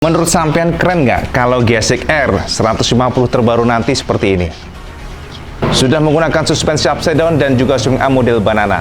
Menurut sampean keren nggak kalau GSX-R 150 terbaru nanti seperti ini? Sudah menggunakan suspensi upside down dan juga swing arm model banana.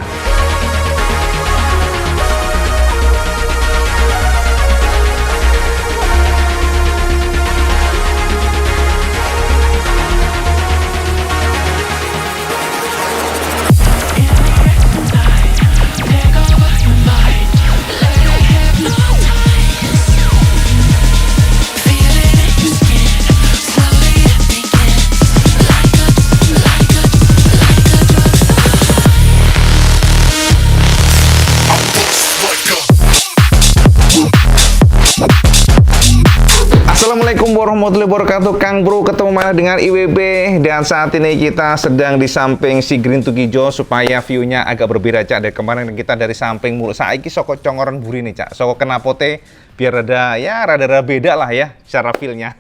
Assalamualaikum warahmatullahi wabarakatuh. Kang Bro ketemu mana dengan IWB. Dan saat ini kita sedang di samping si Green Tukijo supaya view-nya agak berbeda, Cak. Dari kemarin kita dari samping mulu. Saiki soko congoran buri nih, Cak. Soko kenapote biar rada beda lah ya secara feel-nya.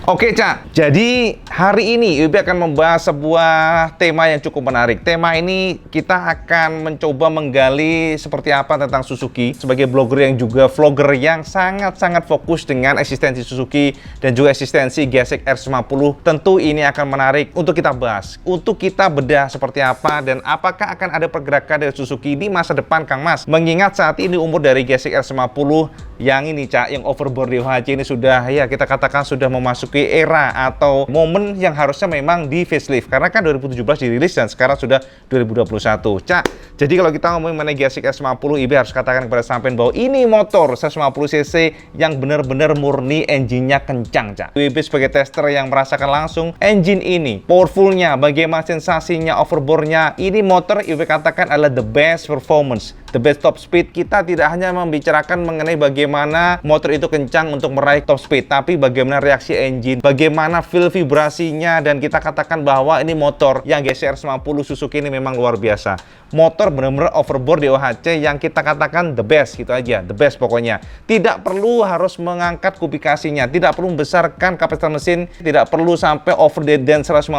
Oke, Cak. Jadi hari ini IWB akan membahas sebuah tema yang cukup menarik. Tema ini kita akan mencoba menggali seperti apa tentang Suzuki sebagai blogger yang juga vlogger yang sangat-sangat fokus dengan eksistensi Suzuki dan juga eksistensi GSX R150. Tentu ini akan menarik untuk kita bahas, untuk kita bedah seperti apa dan apakah akan ada pergerakan dari Suzuki di masa depan, Kang Mas. Mengingat saat ini umur dari GSX R150 yang ini, Cak, yang overboard di OHC ini sudah, ya kita katakan sudah memasuki era atau momen yang harusnya memang di facelift. Karena kan 2017 dirilis dan sekarang sudah 2021, Cak. Jadi kalau kita ngomongin mengenai GSX R150, IB harus katakan kepada sampean bahwa ini motor 150cc yang benar-benar murni, engine-nya kencang, Cak. IB sebagai tester yang merasakan langsung engine ini, powerful-nya, bagaimana sensasinya, overboard-nya, ini motor IB katakan adalah the best performance, the best top speed. Kita tidak hanya membicarakan mengenai bagaimana motor itu kencang untuk meraih top speed, tapi bagaimana reaksi engine, bagaimana feel vibrasinya, dan kita katakan bahwa ini motor yang GSX R150 Suzuki ini memang luar biasa. Motor benar-benar overboard di OHC yang kita katakan the best, gitu aja, the best pokoknya. Tidak perlu harus mengangkat kubikasinya, tidak perlu membesarkan kapasitas mesin, tidak perlu sampai over the den 150,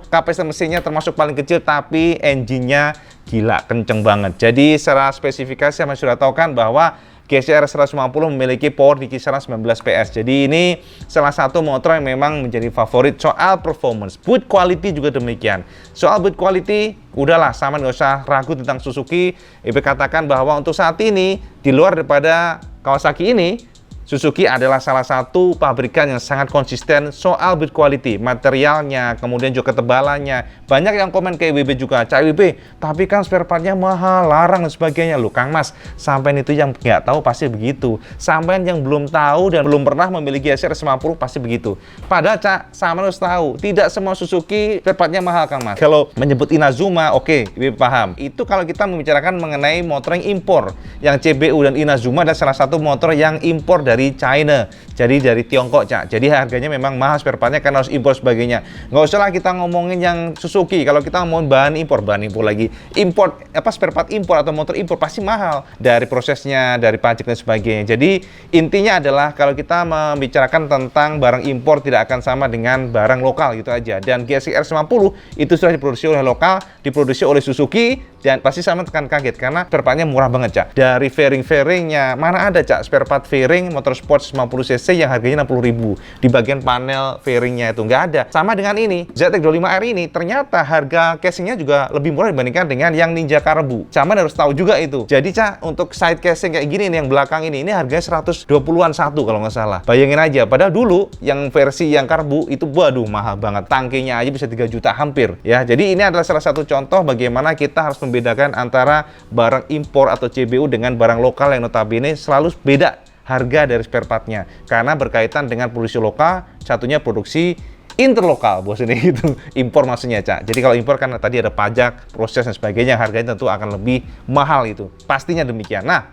kapasitas mesinnya termasuk paling kecil, tapi engine-nya gila, kenceng banget. Jadi secara spesifikasi saya sudah tahu kan bahwa GSX R150 memiliki power di kisaran 19 PS. Jadi ini salah satu motor yang memang menjadi favorit soal performance. Build quality juga demikian. Soal build quality, udahlah sama, nggak usah ragu tentang Suzuki. Ibu katakan bahwa untuk saat ini, di luar daripada Kawasaki ini, Suzuki adalah salah satu pabrikan yang sangat konsisten soal build quality, materialnya, kemudian juga ketebalannya. Banyak yang komen ke IWB juga, Cak IWB, tapi kan spare partnya mahal, larang dan sebagainya. Loh, Kang Mas, sampean itu yang nggak tahu pasti begitu. Sampean yang belum tahu dan belum pernah memiliki GSX R150 pasti begitu. Padahal, Cak, sampean harus tahu, tidak semua Suzuki spare partnya mahal, Kang Mas. Kalau menyebut Inazuma, oke, IWB paham. Itu kalau kita membicarakan mengenai motor yang impor, yang CBU dan Inazuma adalah salah satu motor yang impor dari China, jadi dari Tiongkok, Cak. Jadi harganya memang mahal spare partnya karena harus impor sebagainya. Nggak usah lah kita ngomongin yang Suzuki. Kalau kita ngomongin bahan impor lagi, import apa spare part impor atau motor impor pasti mahal dari prosesnya, dari pajak dan sebagainya. Jadi intinya adalah kalau kita membicarakan tentang barang impor tidak akan sama dengan barang lokal, gitu aja. Dan GSX R150 itu sudah diproduksi oleh lokal, diproduksi oleh Suzuki, dan pasti sama tekan kaget karena spare partnya murah banget, Cak. Dari fairing-fairingnya, mana ada, Cak, spare part fairing motorsport 150cc yang harganya 60.000 di bagian panel fairingnya itu nggak ada. Sama dengan ini ZX25R ini, ternyata harga casingnya juga lebih murah dibandingkan dengan yang Ninja Karbu. Sama harus tahu juga itu. Jadi, Cak, untuk side casing kayak gini nih, yang belakang ini harganya 120-an satu kalau nggak salah. Bayangin aja, padahal dulu yang versi yang Karbu itu waduh mahal banget, tangkinya aja bisa 3 juta hampir ya. Jadi ini adalah salah satu contoh bagaimana kita harus membedakan antara barang impor atau CBU dengan barang lokal yang notabene selalu beda harga dari spare partnya karena berkaitan dengan produksi lokal, satunya produksi interlokal, bos ini itu impor maksudnya, Cak. Jadi kalau impor kan tadi ada pajak, proses dan sebagainya, harganya tentu akan lebih mahal, itu pastinya demikian. Nah,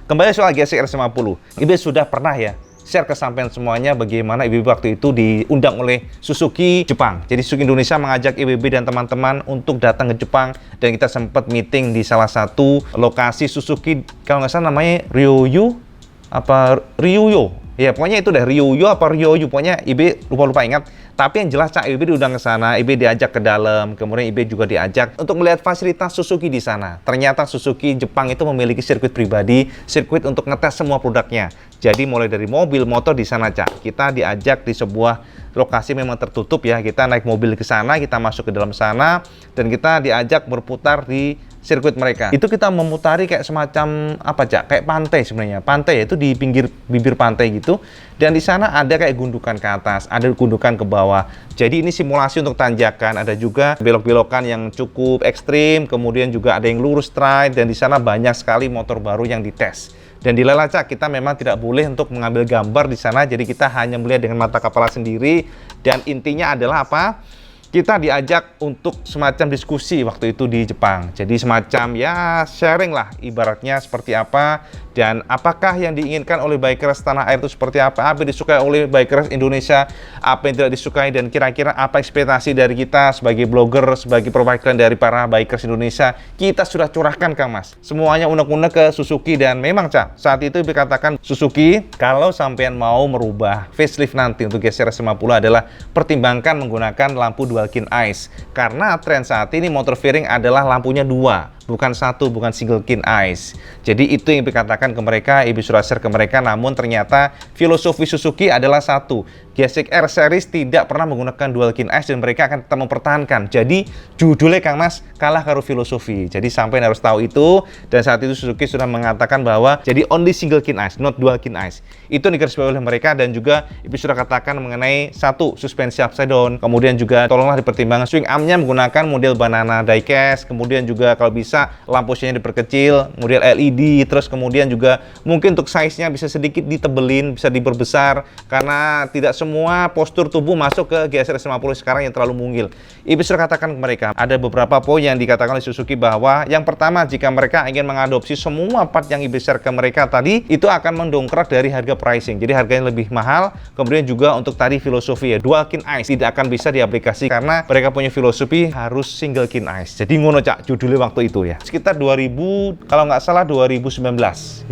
kembali soal GSX R150, IB sudah pernah ya share ke sampean semuanya bagaimana IWB waktu itu diundang oleh Suzuki Jepang. Jadi Suzuki Indonesia mengajak IWB dan teman-teman untuk datang ke Jepang, dan kita sempat meeting di salah satu lokasi Suzuki, kalau nggak salah namanya Ryuyu Ya pokoknya itu deh, Ryoyo apa Ryoyo, pokoknya IB lupa ingat. Tapi yang jelas Cak, IB diundang ke sana, IB diajak ke dalam, kemudian IB juga diajak untuk melihat fasilitas Suzuki di sana. Ternyata Suzuki Jepang itu memiliki sirkuit pribadi, sirkuit untuk ngetes semua produknya. Jadi mulai dari mobil, motor di sana Cak. Kita diajak di sebuah lokasi memang tertutup ya. Kita naik mobil ke sana, kita masuk ke dalam sana, dan kita diajak berputar di sirkuit mereka. Itu kita memutari kayak semacam apa Cak? Kayak pantai sebenarnya. Pantai itu di pinggir bibir pantai gitu. Dan di sana ada kayak gundukan ke atas, ada gundukan ke bawah. Jadi ini simulasi untuk tanjakan, ada juga belok-belokan yang cukup ekstrim, kemudian juga ada yang lurus straight, dan di sana banyak sekali motor baru yang dites. Dan di Lelaca kita memang tidak boleh untuk mengambil gambar di sana, jadi kita hanya melihat dengan mata kepala sendiri. Dan intinya adalah apa? Kita diajak untuk semacam diskusi waktu itu di Jepang. Jadi semacam ya sharing lah, ibaratnya seperti apa, dan apakah yang diinginkan oleh bikers tanah air itu seperti apa yang disukai oleh bikers Indonesia, apa yang tidak disukai, dan kira-kira apa ekspektasi dari kita sebagai blogger, sebagai perwakilan dari para bikers Indonesia. Kita sudah curahkan Kang Mas, semuanya unek-unek ke Suzuki. Dan memang Cak, saat itu dikatakan Suzuki, kalau sampean mau merubah facelift nanti untuk GSR 50 adalah pertimbangkan menggunakan lampu dual kin eyes, karena tren saat ini motor fairing adalah lampunya dua, bukan satu, bukan single kin eyes. Jadi itu yang dikatakan ke mereka, IB sudah share ke mereka. Namun ternyata filosofi Suzuki adalah satu, GSX-R series tidak pernah menggunakan dual kin eyes, dan mereka akan tetap mempertahankan. Jadi judulnya Kang Mas kalah karo filosofi. Jadi sampai harus tahu itu. Dan saat itu Suzuki sudah mengatakan bahwa jadi only single kin eyes, not dual kin eyes. Itu digarisbawahi oleh mereka. Dan juga IB sudah katakan mengenai satu, suspensi upside down, kemudian juga tolonglah dipertimbangkan swing armnya menggunakan model banana diecast, kemudian juga kalau bisa lampu nya diperkecil, model LED, terus kemudian juga mungkin untuk size-nya bisa sedikit ditebelin, bisa diperbesar, karena tidak semua postur tubuh masuk ke GSR 50 sekarang yang terlalu mungil. IB sudah katakan ke mereka, ada beberapa poin yang dikatakan oleh Suzuki bahwa yang pertama, jika mereka ingin mengadopsi semua part yang IB share ke mereka tadi, itu akan mendongkrak dari harga pricing, jadi harganya lebih mahal. Kemudian juga untuk tadi filosofi ya, dual kin eyes tidak akan bisa diaplikasi karena mereka punya filosofi harus single kin eyes. Jadi ngono Cak judulnya waktu itu ya, sekitar 2000 kalau nggak salah 2019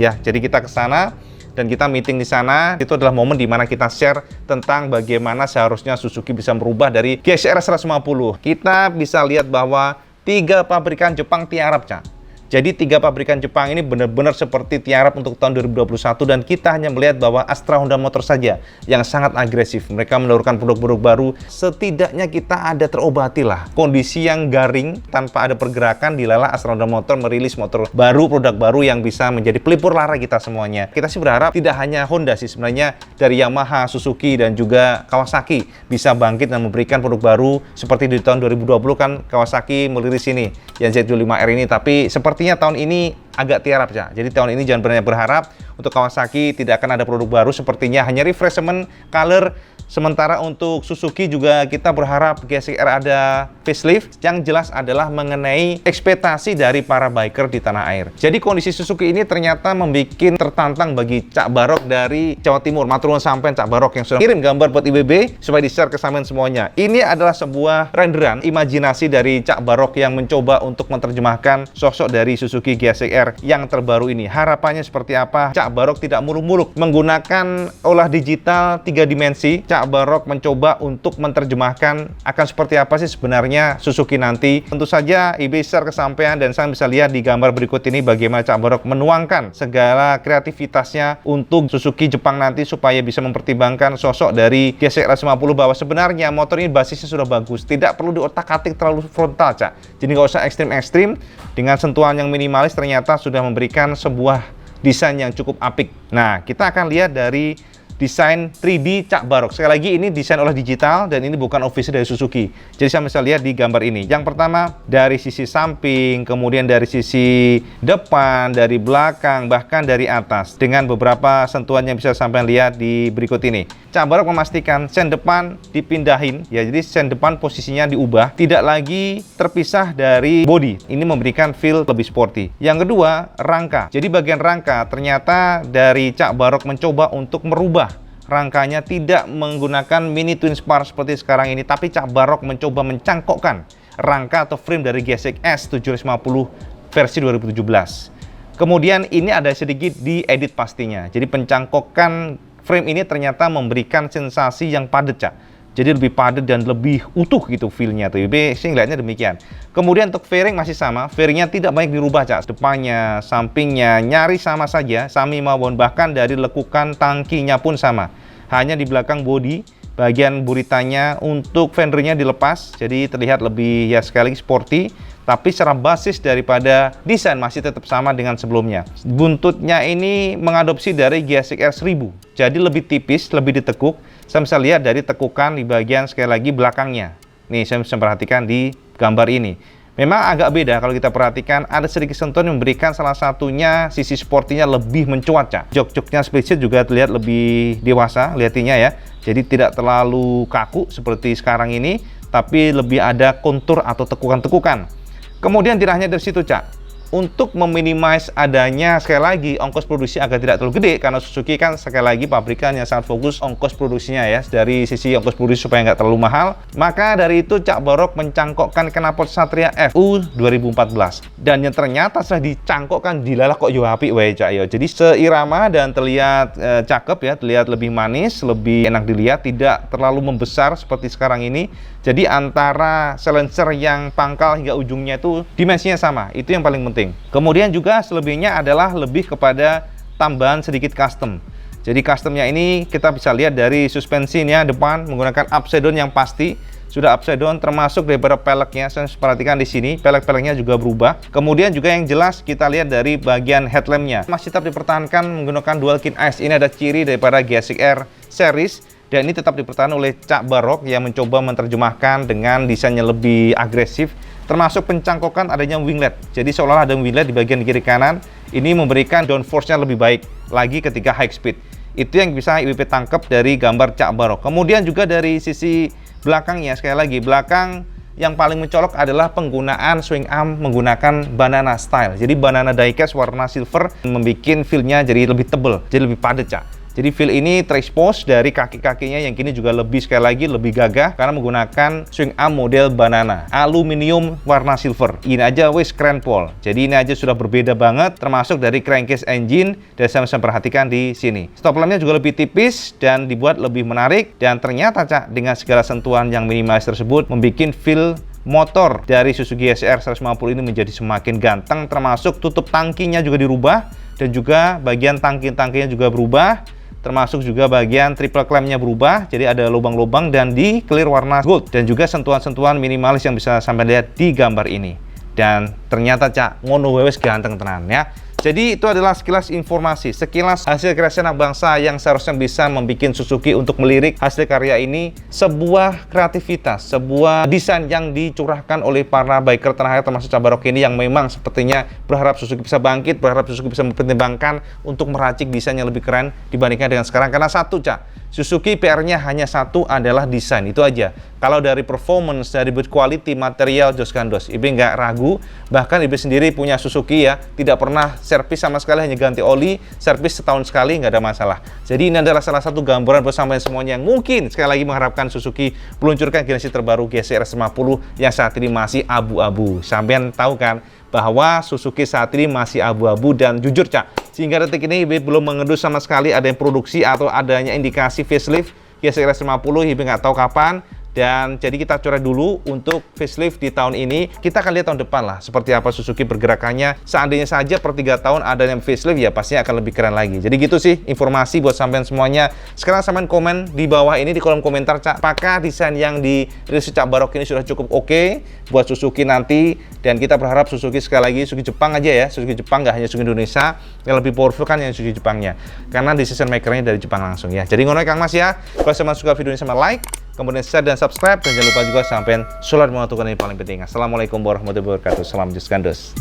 ya. Jadi kita ke sana dan kita meeting di sana. Itu adalah momen di mana kita share tentang bagaimana seharusnya Suzuki bisa merubah dari GSR 150. Kita bisa lihat bahwa 3 pabrikan Jepang tiarap Cak. Jadi 3 pabrikan Jepang ini benar-benar seperti tiarap untuk tahun 2021, dan kita hanya melihat bahwa Astra Honda Motor saja yang sangat agresif. Mereka menelurkan produk-produk baru. Setidaknya kita ada terobati lah kondisi yang garing tanpa ada pergerakan. Dilalah Astra Honda Motor merilis motor baru, produk baru yang bisa menjadi pelipur lara kita semuanya. Kita sih berharap tidak hanya Honda sih sebenarnya, dari Yamaha, Suzuki, dan juga Kawasaki bisa bangkit dan memberikan produk baru seperti di tahun 2020 kan Kawasaki merilis ini yang Z25R ini. Tapi sepertinya tahun ini agak tiarap ya. Jadi tahun ini jangan banyak berharap untuk Kawasaki, tidak akan ada produk baru, sepertinya hanya refreshment color. Sementara untuk Suzuki juga kita berharap GSX-R ada facelift. Yang jelas adalah mengenai ekspektasi dari para biker di tanah air. Jadi kondisi Suzuki ini ternyata membuat tertantang bagi Cak Barok dari Jawa Timur. Matur nuwun sampean Cak Barok yang sudah kirim gambar buat IBB supaya di-share ke sampean semuanya. Ini adalah sebuah renderan imajinasi dari Cak Barok yang mencoba untuk menerjemahkan sosok dari Suzuki GSX-R yang terbaru ini. Harapannya seperti apa? Cak Barok tidak muluk-muluk menggunakan olah digital 3 dimensi. Cak Barok mencoba untuk menerjemahkan akan seperti apa sih sebenarnya Suzuki nanti. Tentu saja IB share kesampaian, dan saya bisa lihat di gambar berikut ini bagaimana Cak Barok menuangkan segala kreativitasnya untuk Suzuki Jepang nanti supaya bisa mempertimbangkan sosok dari GSX-R 150 bahwa sebenarnya motor ini basisnya sudah bagus, tidak perlu diotak-atik terlalu frontal Cak. Jadi nggak usah ekstrim-ekstrim, dengan sentuhan yang minimalis ternyata sudah memberikan sebuah desain yang cukup apik. Nah, kita akan lihat dari desain 3D Cak Barok. Sekali lagi ini desain olah digital dan ini bukan official dari Suzuki. Jadi saya bisa lihat di gambar ini. Yang pertama dari sisi samping, kemudian dari sisi depan, dari belakang, bahkan dari atas. Dengan beberapa sentuhan yang bisa sampai lihat di berikut ini. Cak Barok memastikan sen depan dipindahin, ya, jadi sen depan posisinya diubah, tidak lagi terpisah dari bodi. Ini memberikan feel lebih sporty. Yang kedua, rangka. Jadi bagian rangka ternyata dari Cak Barok mencoba untuk merubah rangkanya, tidak menggunakan mini twin spar seperti sekarang ini, tapi Cak Barok mencoba mencangkokkan rangka atau frame dari GSX-S 750 versi 2017. Kemudian ini ada sedikit diedit pastinya. Jadi pencangkokan frame ini ternyata memberikan sensasi yang padat, Cak. Jadi lebih padat dan lebih utuh gitu feel-nya tuh. IWB sih ngeliatnya demikian. Kemudian untuk fairing masih sama, fairingnya tidak banyak dirubah, Cak. Depannya, sampingnya nyaris sama saja, sami mawon, bahkan dari lekukan tangkinya pun sama. Hanya di belakang bodi, bagian buritanya untuk fendernya dilepas, jadi terlihat lebih ya sekali sporty. Tapi secara basis daripada desain masih tetap sama dengan sebelumnya. Buntutnya ini mengadopsi dari GSX-R 1000, jadi lebih tipis, lebih ditekuk. Saya bisa lihat dari tekukan di bagian sekali lagi belakangnya. Nih, saya bisa perhatikan di gambar ini. Memang agak beda kalau kita perhatikan, ada sedikit sentuhan yang memberikan salah satunya sisi sportinya lebih mencuat, Cak. Jok-joknya split seat juga terlihat lebih dewasa, lihatnya ya. Jadi tidak terlalu kaku seperti sekarang ini, tapi lebih ada kontur atau tekukan-tekukan. Kemudian tidak hanya dari situ, Cak. Untuk meminimais adanya sekali lagi ongkos produksi agar tidak terlalu gede, karena Suzuki kan sekali lagi pabrikan yang sangat fokus ongkos produksinya ya, dari sisi ongkos produksi supaya nggak terlalu mahal. Maka dari itu Cak Borok mencangkokkan knalpot Satria FU 2014, dan yang ternyata sudah dicangkokkan dilalah kok yo apik wae, Cak yo. Jadi seirama dan terlihat cakep ya, terlihat lebih manis, lebih enak dilihat, tidak terlalu membesar seperti sekarang ini. Jadi antara silencer yang pangkal hingga ujungnya itu dimensinya sama, itu yang paling penting. Kemudian juga selebihnya adalah lebih kepada tambahan sedikit custom. Jadi customnya ini kita bisa lihat dari suspensinya depan menggunakan upside down yang pasti. Sudah upside down termasuk daripada peleknya, saya perhatikan di sini pelek-peleknya juga berubah. Kemudian juga yang jelas kita lihat dari bagian headlampnya masih tetap dipertahankan menggunakan dual kit eyes. Ini ada ciri daripada GSX-R series. Dan ini tetap dipertahankan oleh Cak Borok yang mencoba menerjemahkan dengan desainnya lebih agresif, termasuk pencangkokan adanya winglet. Jadi seolah-olah ada winglet di bagian kiri kanan, ini memberikan downforce-nya lebih baik lagi ketika high speed. Itu yang bisa IWP tangkap dari gambar Cak Borok. Kemudian juga dari sisi belakangnya, sekali lagi belakang yang paling mencolok adalah penggunaan swing arm menggunakan banana style. Jadi banana diecast warna silver membuat feel-nya jadi lebih tebal, jadi lebih padat, Cak. Jadi feel ini terexpose dari kaki-kakinya yang kini juga lebih sekali lagi lebih gagah karena menggunakan swing arm model banana aluminium warna silver. Ini aja wis keren pol. Jadi ini aja sudah berbeda banget, termasuk dari crankcase engine dan saya bisa perhatikan di sini. Stop lampnya juga lebih tipis dan dibuat lebih menarik, dan ternyata, Cak, dengan segala sentuhan yang minimalis tersebut membuat feel motor dari Suzuki GSX-R 150 ini menjadi semakin ganteng, termasuk tutup tangkinya juga dirubah dan juga bagian tangki-tangkinya juga berubah. Termasuk juga bagian triple clampnya berubah, jadi ada lubang-lubang dan di clear warna gold, dan juga sentuhan-sentuhan minimalis yang bisa sampai lihat di gambar ini. Dan ternyata, Cak, ngono wewes ganteng tenan ya. Jadi itu adalah sekilas informasi, sekilas hasil kreasi anak bangsa yang seharusnya bisa membuat Suzuki untuk melirik hasil karya ini. Sebuah kreativitas, sebuah desain yang dicurahkan oleh para biker tanah air termasuk Cak Borok ini yang memang sepertinya berharap Suzuki bisa bangkit, berharap Suzuki bisa mempertimbangkan untuk meracik desain yang lebih keren dibandingkan dengan sekarang. Karena satu, Cak, Suzuki PR-nya hanya satu, adalah desain, itu aja. Kalau dari performance, dari build quality, material, jos gandos, IB nggak ragu. Bahkan IB sendiri punya Suzuki ya, tidak pernah servis sama sekali, hanya ganti oli, servis setahun sekali, nggak ada masalah. Jadi ini adalah salah satu gambaran bersama semuanya yang mungkin sekali lagi mengharapkan Suzuki meluncurkan generasi terbaru GSX-R 150 yang saat ini masih abu-abu. Sampean tahu kan bahwa Suzuki saat ini masih abu-abu, dan jujur, Cak, sehingga detik ini IB belum mengendus sama sekali ada yang produksi atau adanya indikasi facelift GSX-R 150, IB nggak tahu kapan. Dan jadi kita coret dulu untuk facelift di tahun ini. Kita akan lihat tahun depan lah seperti apa Suzuki pergerakannya. Seandainya saja per 3 tahun ada yang facelift, ya pastinya akan lebih keren lagi. Jadi gitu sih informasi buat sampean semuanya. Sekarang sampean komen di bawah ini di kolom komentar, Cak, apakah desain yang dirilis Cak Borok ini sudah cukup oke buat Suzuki nanti. Dan kita berharap Suzuki sekali lagi, Suzuki Jepang aja ya, Suzuki Jepang, nggak hanya Suzuki Indonesia. Yang lebih powerful kan yang Suzuki Jepangnya, karena decision makernya dari Jepang langsung ya. Jadi ngono Kang Mas ya. Kalau sama suka video ini sama like, kemudian share dan subscribe, dan jangan lupa juga sampai sholat menentukan yang paling penting. Assalamualaikum warahmatullahi wabarakatuh. Salam just gandos.